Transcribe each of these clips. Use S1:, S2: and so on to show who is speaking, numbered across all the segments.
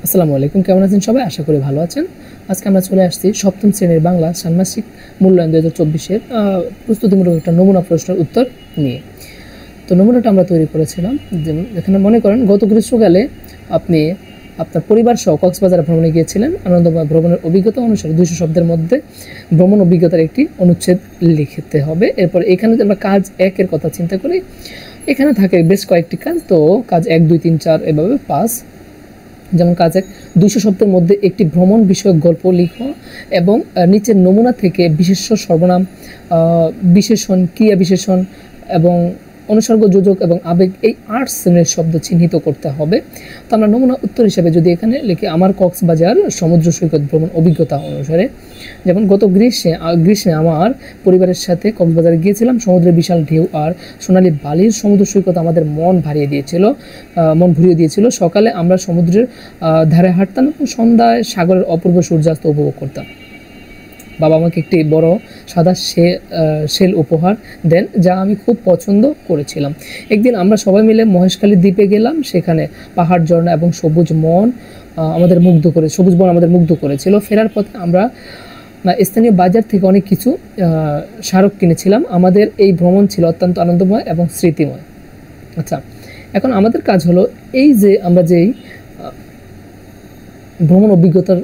S1: আসসালামু আলাইকুম, কেমন আছেন সবাই? আশা করি ভালো আছেন। আজকে আমরা চলে আসছি সপ্তম শ্রেণীর বাংলা ষান্মাসিক মূল্যায়ন 2024-এর প্রস্তুতিমূলক একটা নমুনা প্রশ্নের উত্তর নিয়ে। তো নমুনাটা আমরা তৈরি করেছিলাম, যেখানে মনে করেন গত গ্রীষ্মকালে আপনি আপনার পরিবার সহ কক্সবাজার ভ্রমণে গিয়েছিলেন। আনন্দময় ভ্রমণের অভিজ্ঞতা অনুসারে 200 শব্দের মধ্যে ভ্রমণ অভিজ্ঞতার একটি অনুচ্ছেদ লিখতে হবে। এরপর এখানে আমরা কাজ 1-এর কথা চিন্তা করি। এখানে থাকে বেশ কয়েকটি কাজ, তো কাজ 1, 2, 3, 4 এভাবে 5। যেমন কাজ 1, 200 শব্দের মধ্যে একটি ভ্রমণ বিষয়ক গল্প লিখো এবং নিচের নমুনা থেকে বিশেষ্য, সর্বনাম, বিশেষণ, ক্রিয়া বিশেষণ এবং অনুসর্গ, যোজক এবং আবেগ এই 8 শ্রেণীর শব্দ চিহ্নিত করতে হবে। তো আমরা নমুনা উত্তর হিসেবে যদি এখানে লিখি, আমার কক্সবাজার সমুদ্র সৈকত ভ্রমণ অভিজ্ঞতা অনুসারে, যেমন গত গ্রীষ্মে আমার পরিবারের সাথে কক্সবাজারে গিয়েছিলাম। সমুদ্রের বিশাল ঢেউ আর সোনালী বালির সমুদ্র সৈকত আমাদের মন ভরিয়ে দিয়েছিল। সকালে আমরা সমুদ্রের ধারে হাঁটতাম এবং সন্ধ্যায় সাগরের অপূর্ব সূর্যাস্ত উপভোগ করতাম। বাবা আমাকে একটি বড় সাদা শেল উপহার দেন, যা আমি খুব পছন্দ করেছিলাম। একদিন আমরা সবাই মিলে মহেশখালী দ্বীপে গেলাম। সেখানে পাহাড়, ঝর্ণা এবং সবুজ বন আমাদের মুগ্ধ করেছিল। ফেরার পথে আমরা স্থানীয় বাজার থেকে অনেক কিছু স্মারক কিনেছিলাম। আমাদের এই ভ্রমণ ছিল অত্যন্ত আনন্দময় এবং স্মৃতিময়। আচ্ছা, এখন আমাদের কাজ হলো এই যে আমরা যেই ভ্রমণ অভিজ্ঞতার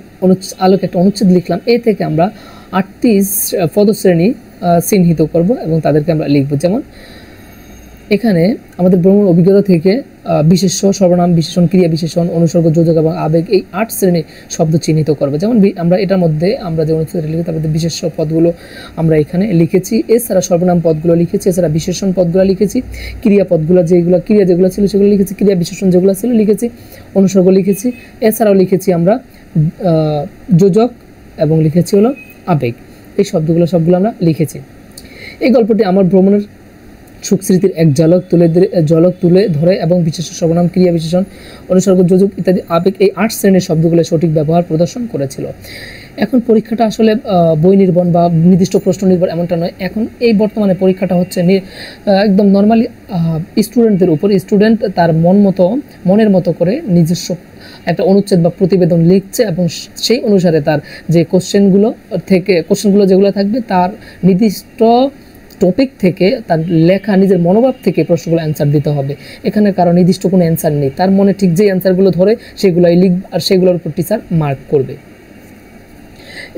S1: আলোকে একটা অনুচ্ছেদ লিখলাম, এ থেকে আমরা 8টি পদশ্রেণী চিহ্নিত করব এবং তাদেরকে আমরা লিখব। যেমন এখানে আমাদের ভ্রমণ অভিজ্ঞতা থেকে বিশেষ্য, সর্বনাম, বিশেষণ, ক্রিয়া বিশেষণ, অনুসর্গ, যোজক এবং আবেগ এই 8 শ্রেণীর শব্দ চিহ্নিত করবে। যেমন আমরা এটার মধ্যে আমরা যে অনুচ্ছেদটা লিখি তার মধ্যে বিশেষ্য পদগুলো আমরা এখানে লিখেছি, এছাড়া সর্বনাম পদগুলো লিখেছি, এছাড়া বিশেষণ পদগুলো লিখেছি, ক্রিয়া পদগুলো ক্রিয়া যেগুলো ছিল সেগুলো লিখেছি, ক্রিয়া বিশেষণ যেগুলো ছিল লিখেছি, অনুসর্গ লিখেছি, এছাড়াও লিখেছি আমরা যোজক এবং লিখেছি হলো আবেগ। এই সবগুলো আমরা লিখেছি। এই গল্পটি আমার ভ্রমণের সুখ স্মৃতির এক ঝলক তুলে ধরে এবং বিশেষ্য, সর্বনাম, ক্রিয়া বিশেষণ, অনুসর্গ, যোজক ইত্যাদি আবেগ এই 8 শ্রেণীর শব্দগুলো সঠিক ব্যবহার প্রদর্শন করেছিল। এখন পরীক্ষাটা আসলে বই নির্ভর বা নির্দিষ্ট প্রশ্ন নির্ভর এমনটা নয়। এখন এই বর্তমানে পরীক্ষাটা হচ্ছে একদম নর্মালি স্টুডেন্টদের উপর। স্টুডেন্ট তার মনের মতো করে নিজস্ব একটা অনুচ্ছেদ বা প্রতিবেদন লিখছে এবং সেই অনুসারে তার যে কোশ্চেনগুলো যেগুলো থাকবে তার নির্দিষ্ট টপিক থেকে, তার লেখা নিজের মনোভাব থেকে প্রশ্নগুলো অ্যান্সার দিতে হবে। এখানে কারো নির্দিষ্ট কোনো অ্যান্সার নেই, তার মনে ঠিক যে অ্যান্সারগুলো ধরে সেগুলোই লিখবে আর সেগুলোর উপর টিচার মার্ক করবে।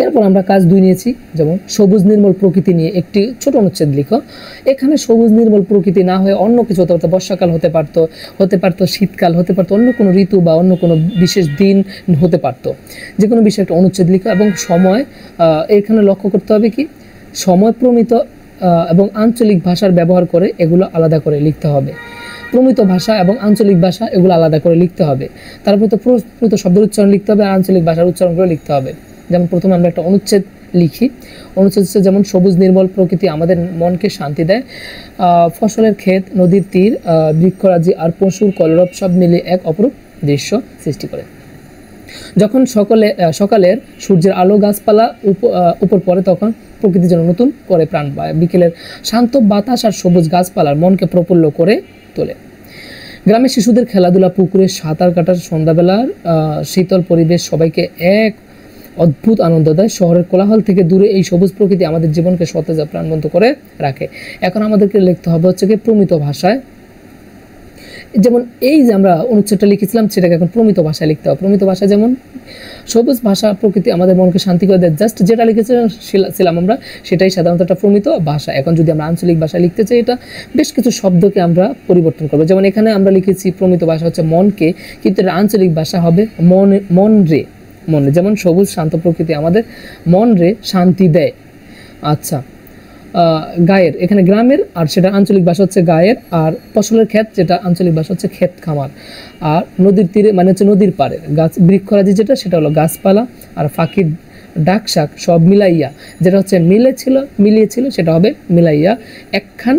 S1: এরপর আমরা কাজ 2 নিয়েছি, যেমন সবুজ নির্মল প্রকৃতি নিয়ে একটি ছোট অনুচ্ছেদ লিখো। এখানে সবুজ নির্মল প্রকৃতি না হয়ে অন্য কিছু হতে পারতো, বর্ষাকাল হতে পারতো শীতকাল হতে পারতো, অন্য কোনো ঋতু বা অন্য কোনো বিশেষ দিন হতে পারতো। যে কোনো বিষয়ে একটা অনুচ্ছেদ লিখো এবং সময় এখানে লক্ষ্য করতে হবে কি, সময় প্রমিত এবং আঞ্চলিক ভাষার ব্যবহার করে এগুলো আলাদা করে লিখতে হবে। প্রমিত ভাষা এবং আঞ্চলিক ভাষা এগুলো আলাদা করে লিখতে হবে। তারপরে তো প্রমিত শব্দের উচ্চারণ লিখতে হবে আর আঞ্চলিক ভাষার উচ্চারণগুলো লিখতে হবে। যেমন প্রথমে আমরা একটা অনুচ্ছেদ লিখি। অনুচ্ছেদ হচ্ছে যেমন সবুজ নির্মল প্রকৃতি আমাদের মনকে শান্তি দেয়। ফসলের ক্ষেত, নদীর তীর, বৃক্ষরাজি আর পশুর কলরব সব মিলে এক অপরূপ দৃশ্য সৃষ্টি করে। যখন সকালের সূর্যের আলো গাছপালা উপর পড়ে তখন প্রকৃতি যেন নতুন করে প্রাণ পায়। বিকেলের শান্ত বাতাস আর সবুজ গাছপালার মনকে প্রফুল্ল করে তোলে। গ্রামের শিশুদের খেলাধুলা, পুকুরে সাঁতার কাটার, সন্ধ্যাবেলার শীতল পরিবেশ সবাইকে এক অদ্ভুত আনন্দ দেয়। শহরের কোলাহল থেকে দূরে এই সবুজ প্রকৃতি আমাদের জীবনকে সতেজ প্রাণবন্ত করে রাখে। এখন আমাদেরকে লিখতে হবে হচ্ছে কি প্রমিত ভাষায়। যেমন এই যে আমরা অনুচ্ছেদটা লিখেছিলাম সেটাকে এখন প্রমিত ভাষায় লিখতে হবে। প্রমিত ভাষা যেমন সবুজ ভাষা, প্রকৃতি আমাদের মনকে শান্তি করে দেয়, জাস্ট যেটা লিখেছিলাম আমরা সেটাই সাধারণত একটা প্রমিত ভাষা। এখন যদি আমরা আঞ্চলিক ভাষা লিখতে চাই, এটা বেশ কিছু শব্দকে আমরা পরিবর্তন করবো। যেমন এখানে আমরা লিখেছি প্রমিত ভাষা হচ্ছে মনকে, কিন্তু এটা আঞ্চলিক ভাষা হবে মন রে। যেমন সবুজ শান্ত প্রকৃতি আমাদের মন রে শান্তি দেয়। আচ্ছা, গায়ের, এখানে গ্রামের আর সেটা আঞ্চলিক ভাষা হচ্ছে গায়ের। আর ফসলের ক্ষেত যেটা আঞ্চলিক ভাষা হচ্ছে ক্ষেত খামার। আর নদীর তীরে মানে হচ্ছে নদীর পাড়ে বৃক্ষরাজি যেটা সেটা হলো গাছপালা। আর ফাঁকির ডাক শাক সব মিলাইয়া, যেটা হচ্ছে মিলিয়েছিল সেটা হবে মিলাইয়া একখান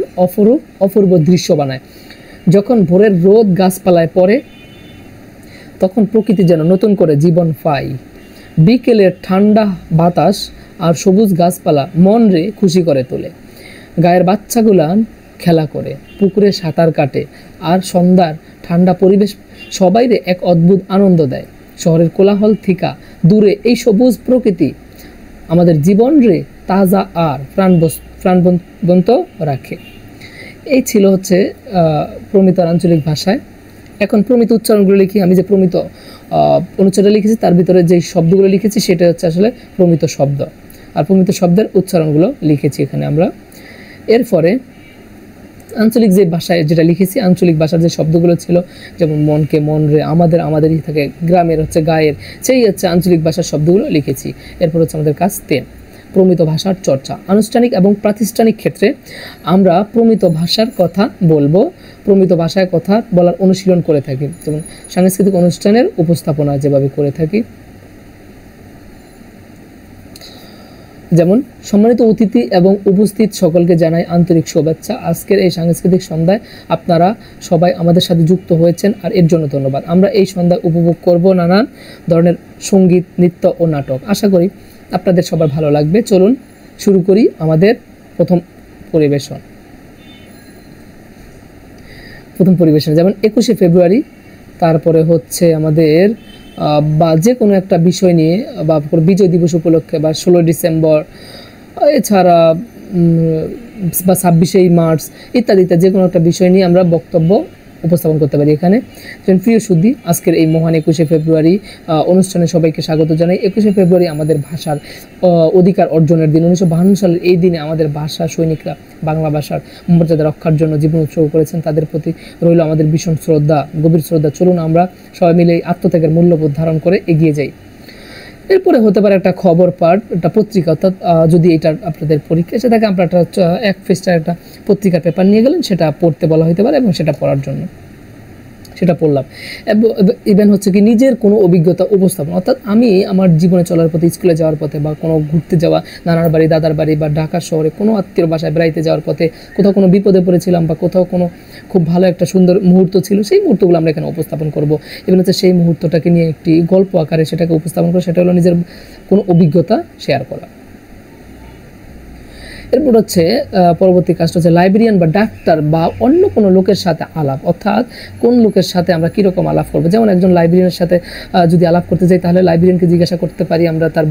S1: অপূর্ব দৃশ্য বানায়। যখন ভোরের রোদ গাছপালায় পড়ে তখন প্রকৃতি যেন নতুন করে জীবন পায়। বিকেলের ঠান্ডা বাতাস আর সবুজ গাছপালা মন রে খুশি করে তোলে। গায়ের বাচ্চাগুলান খেলা করে, পুকুরে সাঁতার কাটে আর সন্ধ্যার ঠান্ডা পরিবেশ সবাইরে এক অদ্ভুত আনন্দ দেয়। শহরের কোলাহল থিকা দূরে এই সবুজ প্রকৃতি আমাদের জীবন রে তাজা আর প্রাণবন্ত রাখে। এই ছিল হচ্ছে প্রমিতর আঞ্চলিক ভাষায়। এখন প্রমিত উচ্চারণগুলো লিখি। আমি যে প্রমিত অনুচ্ছেদটা লিখেছি তার ভিতরে যে শব্দগুলো লিখেছি সেটা হচ্ছে আসলে প্রমিত শব্দ, আর প্রমিত শব্দের উচ্চারণগুলো লিখেছি এখানে আমরা। এরপরে আঞ্চলিক যে ভাষায় যেটা লিখেছি, আঞ্চলিক ভাষার যে শব্দগুলো ছিল, যেমন মনকে মন রে, আমাদেরই থাকে, গ্রামের হচ্ছে গায়ের, সেই হচ্ছে আঞ্চলিক ভাষার শব্দগুলো লিখেছি। এরপর হচ্ছে আমাদের কাজ 3, প্রমিত ভাষার চর্চা। আনুষ্ঠানিক এবং প্রাতিষ্ঠানিক ক্ষেত্রে আমরা প্রমিত ভাষার কথা বলবো, প্রমিত ভাষায় কথা বলার অনুশীলন করে থাকি, যেমন সাংস্কৃতিক অনুষ্ঠানের উপস্থাপনা যেভাবে করে থাকি। যেমন সম্মানিত অতিথি এবং উপস্থিত সকলকে জানাই আন্তরিক শুভেচ্ছা। আজকের এই সাংস্কৃতিক সন্ধ্যায় আপনারা সবাই আমাদের সাথে যুক্ত হয়েছেন, আর এর জন্য ধন্যবাদ। আমরা এই সন্ধ্যায় উপভোগ করব নানান ধরনের সঙ্গীত, নৃত্য ও নাটক। আশা করি আপনাদের সবার ভালো লাগবে। চলুন শুরু করি আমাদের প্রথম পরিবেশন। যেমন 21শে ফেব্রুয়ারি, তারপরে হচ্ছে আমাদের বা যে কোনো একটা বিষয় নিয়ে, বা বিজয় দিবস উপলক্ষে, বা 16 ডিসেম্বর, এছাড়া বা 26শে মার্চ ইত্যাদি যে কোনো একটা বিষয় নিয়ে আমরা বক্তব্য উপস্থাপন করতে পারি এখানে। প্রিয় সুধী, আজকের এই মহান 21শে ফেব্রুয়ারি অনুষ্ঠানে সবাইকে স্বাগত জানাই। 21শে ফেব্রুয়ারি আমাদের ভাষার অধিকার অর্জনের দিন। 1952 সালের এই দিনে আমাদের ভাষা সৈনিকরা বাংলা ভাষার মর্যাদা রক্ষার জন্য জীবন উৎসর্গ করেছেন। তাদের প্রতি রইল আমাদের ভীষণ শ্রদ্ধা, গভীর শ্রদ্ধা। চলুন আমরা সবাই মিলে আত্মত্যাগের মূল্যবোধ ধারণ করে এগিয়ে যাই। এরপরে হতে পারে একটা খবর পাঠ, একটা পত্রিকা, অর্থাৎ যদি এটা আপনাদের পরীক্ষা এসে থাকে, আপনারা একটা 1 পৃষ্ঠার একটা পত্রিকার পেপার নিয়ে গেলেন, সেটা পড়তে বলা হতে পারে এবং সেটা পড়ার জন্য সেটা পড়লাম। ইভেন হচ্ছে কি নিজের কোনো অভিজ্ঞতা উপস্থাপন, অর্থাৎ আমি আমার জীবনে চলার পথে, স্কুলে যাওয়ার পথে, বা কোনো ঘুরতে যাওয়া, নানার বাড়ি, দাদার বাড়ি, বা ঢাকা শহরে কোনো আত্মীয় বাসায় বেড়াইতে যাওয়ার পথে কোথাও কোনো বিপদে পড়েছিলাম, বা কোথাও কোনো খুব ভালো একটা সুন্দর মুহূর্ত ছিল, সেই মুহূর্তগুলো আমরা এখানে উপস্থাপন করব। এবং হচ্ছে সেই মুহূর্তটাকে নিয়ে একটি গল্প আকারে সেটাকে উপস্থাপন করা, সেটা হলো নিজের কোনো অভিজ্ঞতা শেয়ার করা। এরপর হচ্ছে পরবর্তী কাজটা হচ্ছে লাইব্রেরিয়ান বা ডাক্তার বা অন্য কোনো লোকের সাথে আলাপ, অর্থাৎ কোন লোকের সাথে আমরা কীরকম আলাপ করবো। যেমন একজন লাইব্রেরিয়ানের সাথে যদি আলাপ করতে যাই, তাহলে লাইব্রেরিয়ানকে জিজ্ঞাসা করতে পারি আমরা তার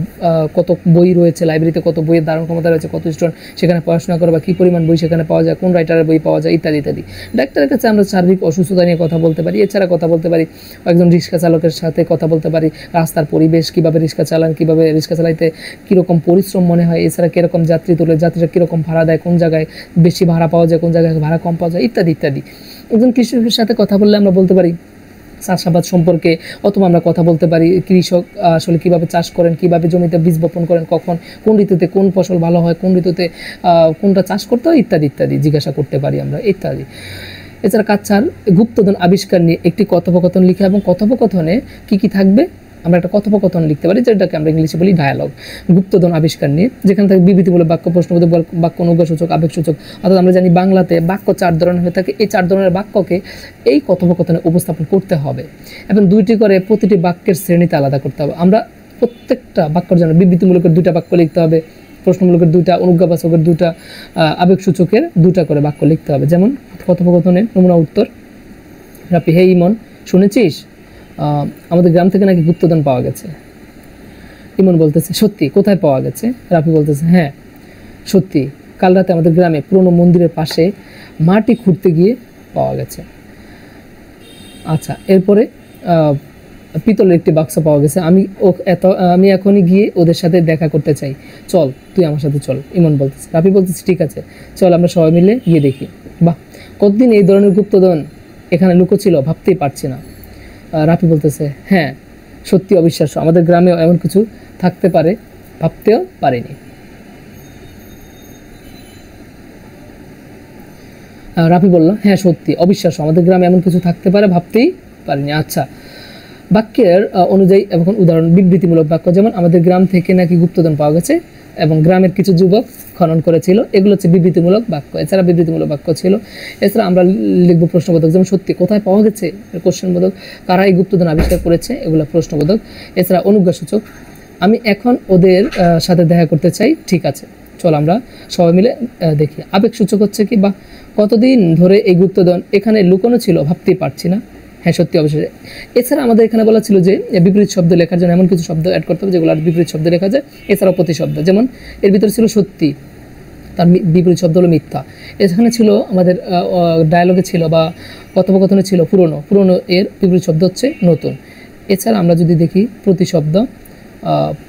S1: কত বই রয়েছে, লাইব্রেরিতে কত বইয়ের ধারণ ক্ষমতা রয়েছে, কত স্টুডেন্ট সেখানে পড়াশোনা করে, বা কী পরিমাণ বই সেখানে পাওয়া যায়, কোন রাইটারের বই পাওয়া যায়, ইত্যাদি ইত্যাদি। ডাক্তারের কাছে আমরা শারীরিক অসুস্থতা নিয়ে কথা বলতে পারি। এছাড়া কথা বলতে পারি একজন রিক্সা চালকের সাথে, কথা বলতে পারি রাস্তার পরিবেশ, কীভাবে রিক্সা চালান, কীভাবে রিক্সা চালাইতে কীরকম পরিশ্রম মনে হয়, এছাড়া কীরকম যাত্রী তোলে, যাত্রীরা কীরকম ভাড়া দেয়, কোন জায়গায় বেশি ভাড়া পাওয়া যায়, কোন জায়গায় ভাড়া কম পাওয়া যায়, ইত্যাদি ইত্যাদি। একজন কৃষকের সাথে কথা বললে আমরা বলতে পারি চাষাবাদ সম্পর্কে, অথবা আমরা কথা বলতে পারি কৃষক আসলে কীভাবে চাষ করেন, কীভাবে জমিতে বীজ বপন করেন, কখন কোন ঋতুতে কোন ফসল ভালো হয়, কোন ঋতুতে কোনটা চাষ করতে হয়, ইত্যাদি ইত্যাদি জিজ্ঞাসা করতে পারি আমরা, ইত্যাদি। এছাড়া কাচ্চার গুপ্তধন আবিষ্কার নিয়ে একটি কথোপকথন লিখা, এবং কথোপকথনে কী কী থাকবে, আমরা একটা কথোপকথন লিখতে পারি, যেটাকে আমরা ইংলিশে বলি ডায়ালগ। গুপ্তধন আবিষ্কার নিয়ে, যেখানে থাকে বিবৃতিমূলক বাক্য, প্রশ্নবোধক বাক্য, অনুজ্ঞাসূচক, আবেগসূচক। অর্থাৎ আমরা জানি বাংলাতে বাক্য 4 ধরনের হয়ে থাকে। এই 4 ধরনের বাক্যকে এই কথোপকথনে উপস্থাপন করতে হবে, এবং 2টি করে প্রতিটি বাক্যের শ্রেণীতে আলাদা করতে হবে। আমরা প্রত্যেকটা বাক্যের জন্য বিবৃতিমূলকের 2টা বাক্য লিখতে হবে, প্রশ্নমূলকের 2টা, অনুজ্ঞাবাচকের 2টা, আবেগসূচকের 2টা করে বাক্য লিখতে হবে। যেমন কথোপকথনের নমুনা উত্তর: রাপি, হে ইমন, শুনেছিস আমাদের গ্রাম থেকে নাকি গুপ্তধন পাওয়া গেছে? ইমন বলতেছে, সত্যি? কোথায় পাওয়া গেছে? রাফি বলতেছে, হ্যাঁ সত্যি, কাল রাতে আমাদের গ্রামে পুরনো মন্দিরের পাশে মাটি খুঁড়তে গিয়ে পাওয়া গেছে। আচ্ছা, এরপরে পিতলের একটি বাক্স পাওয়া গেছে। আমি এখনই গিয়ে ওদের সাথে দেখা করতে চাই, চল তুই আমার সাথে চল। ইমন বলতেছে। রাফি বলতেছে, ঠিক আছে চল, আমরা সবাই মিলে গিয়ে দেখি। বাহ, কতদিন এই ধরনের গুপ্তধন এখানে লুকোছিল ভাবতেই পারছি না। রাফি বলতেছে, হ্যাঁ সত্যি অবিশ্বাস্য, আমাদের গ্রামেও এমন কিছু থাকতে পারে ভাবতেও পারিনি। রাফি বলল, হ্যাঁ সত্যি অবিশ্বাস্য, আমাদের গ্রামে এমন কিছু থাকতে পারে ভাবতেই পারিনি। আচ্ছা, বাক্যের অনুযায়ী এখন উদাহরণ: বিবৃতিমূলক বাক্য, যেমন আমাদের গ্রাম থেকে নাকি গুপ্তধন পাওয়া গেছে এবং গ্রামের কিছু যুবক খনন করেছিল, এগুলো হচ্ছে বিবৃতিমূলক বাক্য। এছাড়া বিবৃতিমূলক বাক্য ছিল। এছাড়া আমরা লিখবো প্রশ্নবোধক, যেমন সত্যি, কোথায় পাওয়া গেছে, কোশ্চেনবোধক, কারা এই গুপ্তধন আবিষ্কার করেছে, এগুলো প্রশ্নবোধক। এছাড়া অনুজ্ঞাসূচক: আমি এখন ওদের সাথে দেখা করতে চাই, ঠিক আছে চল আমরা সবাই মিলে দেখি। আবেগসূচক হচ্ছে কি, বা কতদিন ধরে এই গুপ্তধন এখানে লুকানো ছিল ভাবতেই পারছি না। হ্যাঁ সত্যি অবশ্যই। এছাড়া আমাদের এখানে বলা ছিল যে বিপরীত শব্দ লেখার জন্য এমন কিছু শব্দ অ্যাড করতে হবে যেগুলো আর বিপরীত শব্দ লেখা যায়। এছাড়াও প্রতিশব্দ, যেমন এর ভিতরে ছিল সত্যি, তার বিপরীত শব্দ হলো মিথ্যা। এখানে ছিল আমাদের ডায়ালগে ছিল বা কথোপকথনে ছিল পুরনো, পুরনো এর বিপরীত শব্দ হচ্ছে নতুন। এছাড়া আমরা যদি দেখি প্রতিশব্দ,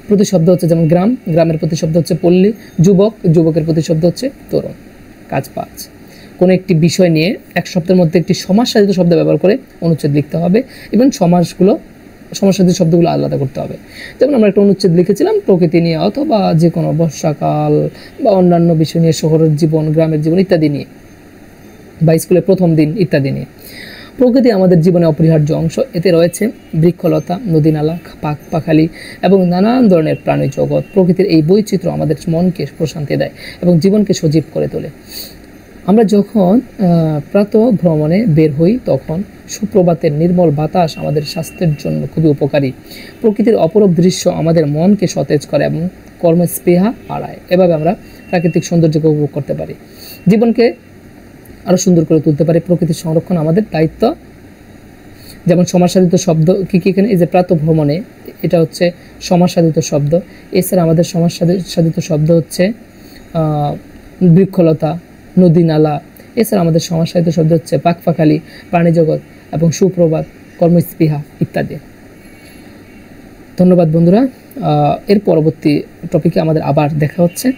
S1: প্রতিশব্দ হচ্ছে যেমন গ্রাম, গ্রামের প্রতিশব্দ হচ্ছে পল্লী, যুবক, যুবকের প্রতিশব্দ হচ্ছে তরুণ। কাজ 5, কোনো একটি বিষয় নিয়ে এক শব্দের মধ্যে একটি সমাজসাধিত শব্দ ব্যবহার করে অনুচ্ছেদ লিখতে হবে এবং সমাজসাধিত শব্দগুলো আলাদা করতে হবে। যেমন আমরা একটা অনুচ্ছেদ লিখেছিলাম প্রকৃতি নিয়ে, অথবা যে কোনো বর্ষাকাল বা অন্যান্য বিষয় নিয়ে, শহরের জীবন, গ্রামের জীবন ইত্যাদি নিয়ে, বা স্কুলের প্রথম দিন ইত্যাদি নিয়ে। প্রকৃতি আমাদের জীবনে অপরিহার্য অংশ। এতে রয়েছে বৃক্ষলতা, নদীনালা, পাখালি এবং নানান ধরনের প্রাণী জগৎ। প্রকৃতির এই বৈচিত্র্য আমাদের মনকে প্রশান্তি দেয় এবং জীবনকে সজীব করে তোলে। আমরা যখন প্রাতঃ ভ্রমণে বের হই তখন সুপ্রভাতের নির্মল বাতাস আমাদের স্বাস্থ্যের জন্য খুবই উপকারী। প্রকৃতির অপরূপ দৃশ্য আমাদের মনকে সতেজ করে এবং কর্মস্পৃহা বাড়ায়। এভাবে আমরা প্রাকৃতিক সৌন্দর্যকে উপভোগ করতে পারি, জীবনকে আরও সুন্দর করে তুলতে পারি। প্রকৃতির সংরক্ষণ আমাদের দায়িত্ব। যেমন সমাজসাধিত শব্দ কী কী এখানে, এই যে প্রাতঃ ভ্রমণে, এটা হচ্ছে সমাজসাধিত শব্দ। এছাড়া আমাদের সমাজসাধিত শব্দ হচ্ছে বৃক্ষলতা, নদী নালা। এছাড়া আমাদের সমাজসাহিত্য শব্দ হচ্ছে পাখপাখালি, প্রাণীজগৎ এবং সুপ্রভাত, কর্মস্পৃহা ইত্যাদি। ধন্যবাদ বন্ধুরা, এর পরবর্তী টপিকে আমাদের আবার দেখা হচ্ছে।